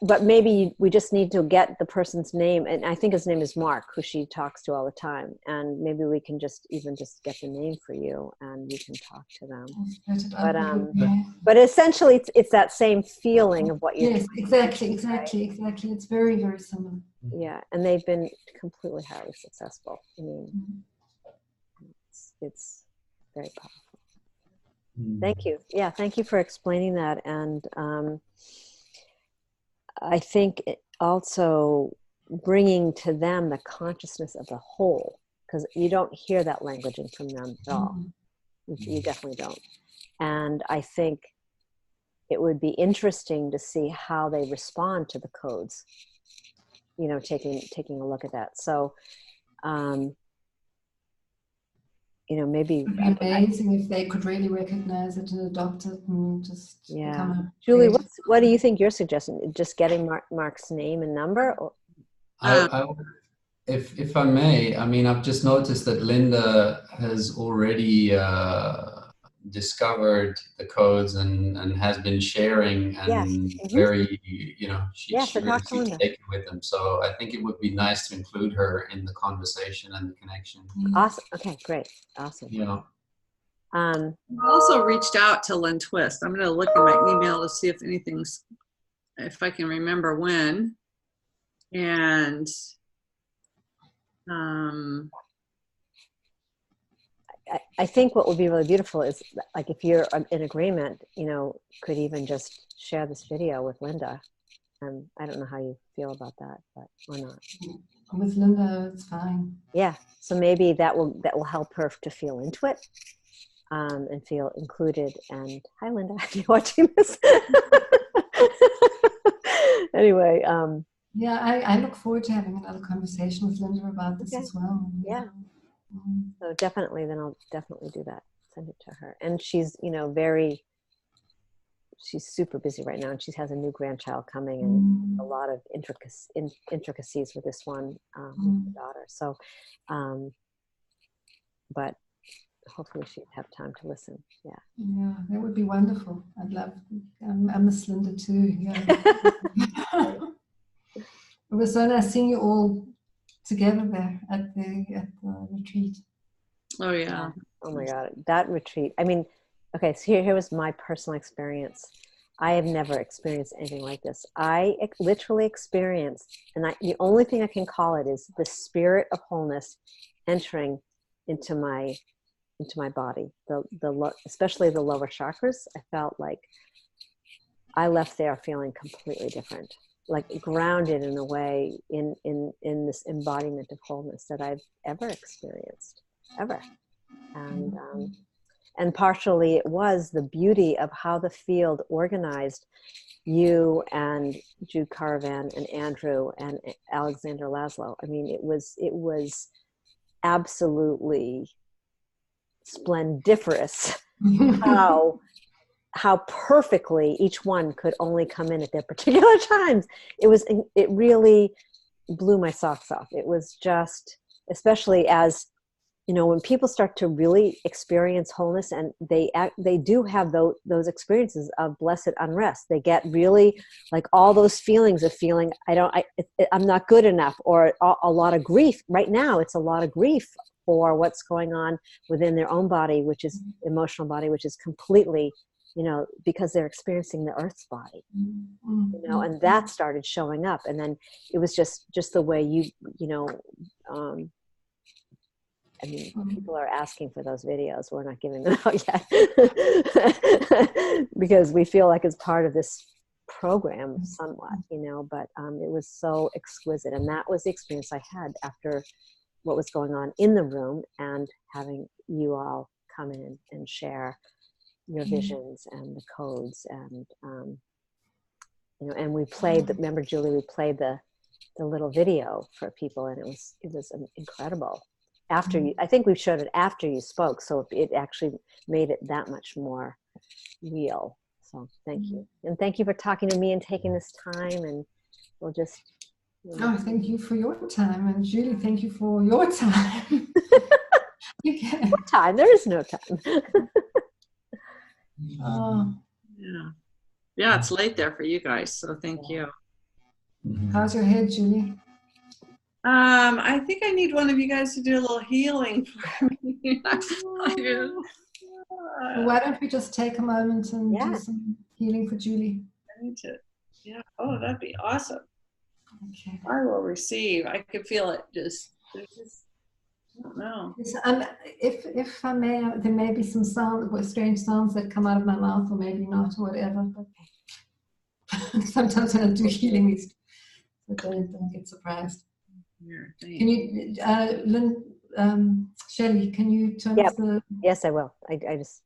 but maybe we just need to get the person's name, and I think his name is Mark, who she talks to all the time, and maybe we can just get the name for you, and you can talk to them. But essentially, it's that same feeling of what you're. Yes, exactly. It's very, very similar. Yeah, and they've been completely highly successful. I mean, it's very powerful. Thank you. Yeah, thank you for explaining that. And I think also bringing to them the consciousness of the whole, because you don't hear that languaging from them at all. You definitely don't. And I think it would be interesting to see how they respond to the codes, taking a look at that. So, maybe it would be amazing if they could really recognize it and adopt it and just become a Julie, what do you think you're suggesting? Just getting Mark's name and number? Or? If I may, I mean, I've just noticed that Linda has already discovered the codes and has been sharing, and very, she really keeps taking with them. So I think it would be nice to include her in the conversation and the connection. Awesome. Okay, great. Awesome. I also reached out to Lynn Twist. I'm going to look in my email to see if I can remember when. And I think what would be really beautiful is, like, if you're in agreement, could even just share this video with Linda. I don't know how you feel about that, but or not. With Linda, it's fine. Yeah. So maybe that will help her to feel into it, and feel included. And hi, Linda, if you're watching this. Anyway. Yeah, I look forward to having another conversation with Linda about this as well. Yeah. So definitely, then I'll definitely do that. Send it to her. And she's, she's super busy right now, and she has a new grandchild coming, and a lot of intricacies with this one, with the daughter. So, but hopefully she'd have time to listen. Yeah. Yeah, that would be wonderful. I'd love. I miss Linda too. Yeah. It was so nice seeing you all together there at the retreat. Oh yeah. Oh my God, that retreat. I mean, okay, so here was my personal experience. I have never experienced anything like this. I literally experienced, and the only thing I can call it is the spirit of wholeness entering into my body. Especially the lower chakras. I felt like I left there feeling completely different, like grounded in a way in this embodiment of wholeness that I've ever experienced, ever. And And partially it was the beauty of how the field organized you and Jude Caravan and Andrew and Alexander Laszlo. I mean, it was absolutely splendiferous how perfectly each one could only come in at their particular times. It really blew my socks off. It was just, especially as, you know, when people start to really experience wholeness, and they do have those experiences of blessed unrest. They get really like all those feelings of feeling, I'm not good enough, or a lot of grief. Right now, it's a lot of grief for what's going on within their own body, which is emotional body, which is completely, you know, because they're experiencing the earth's body, you know, and that started showing up. And then it was just the way you know, I mean, people are asking for those videos. We're not giving them out yet because we feel like it's part of this program somewhat, you know, but it was so exquisite. And that was the experience I had after what was going on in the room, and having you all come in and share your visions and the codes. And, you know, and we played, remember, Julie, we played the little video for people, and it was incredible. After you, I think we showed it after you spoke, so it actually made it that much more real. So thank you. And thank you for talking to me and taking this time, and we'll just, you know. Oh, thank you for your time, and Julie, thank you for your time. What time? There is no time. Yeah, it's late there for you guys, so thank you. How's your head, Julie? I think I need one of you guys to do a little healing for me. Why don't we just take a moment and do some healing for Julie? I need to, oh, that'd be awesome. Okay. I will receive. I could feel it just I don't know. Yes, if I may, there may be some strange sounds that come out of my mouth, or maybe not, or whatever. But sometimes when I do healing, so don't get surprised. Here, can you, Shelley, can you turn off the... Yes, I will. I just...